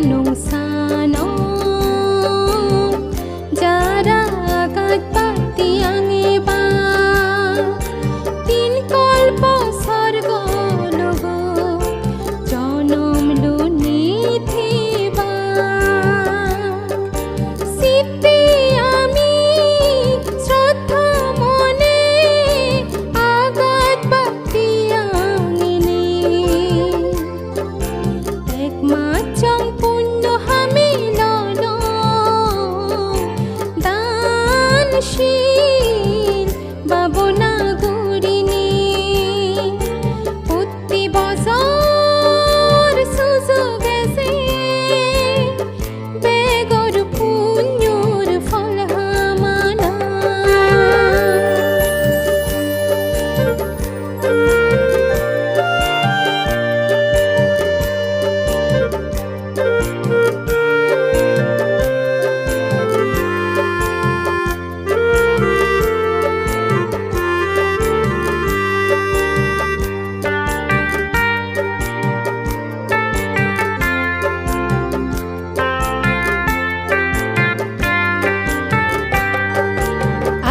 manungsano jaragat patiang ba tin kalpa sarga logo janam luni thiba sipi ami shraddha mone agat patiang ini ek macang punno hamilono দানশীল বাবনা গুরিনি প্রতি বছর সুযোগ এসে বেগর পুণ্যর ফল হামানা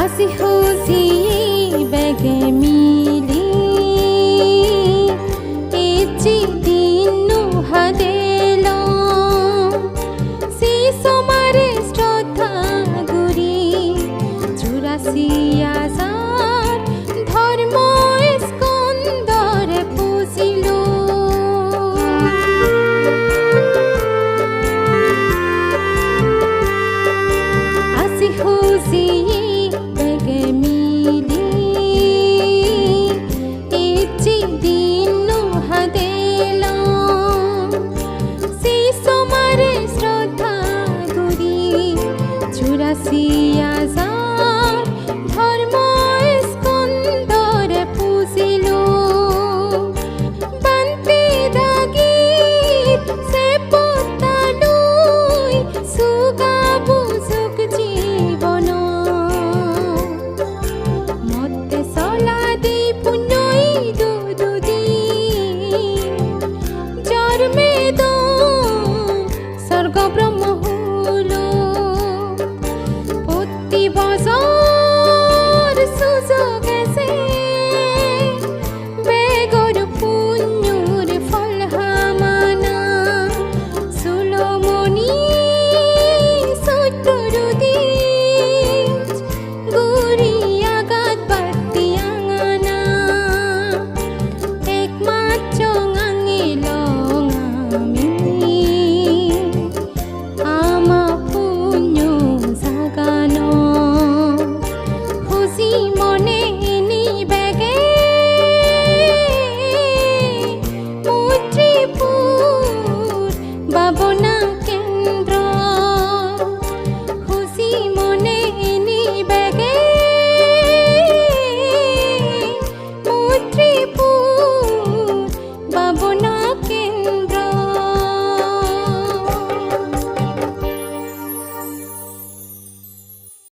Asi husi bege mili ichi dinu hadelo si somare shraddha guri 84,000 ধর্ম স্কন্দরে পুজিল আসি খুশি বেগে মিলি ইchi dinu hadelo si somare shraddha guri 84,000 ধর্ম স্কন্দরে পুজিল বান্তি দাগি সে পতালুই সুগাবু সুখ জীবন মতে সলা দি পুণ্যই দুদুদি জন্মে দো স্বর্গ ব্রহ্ম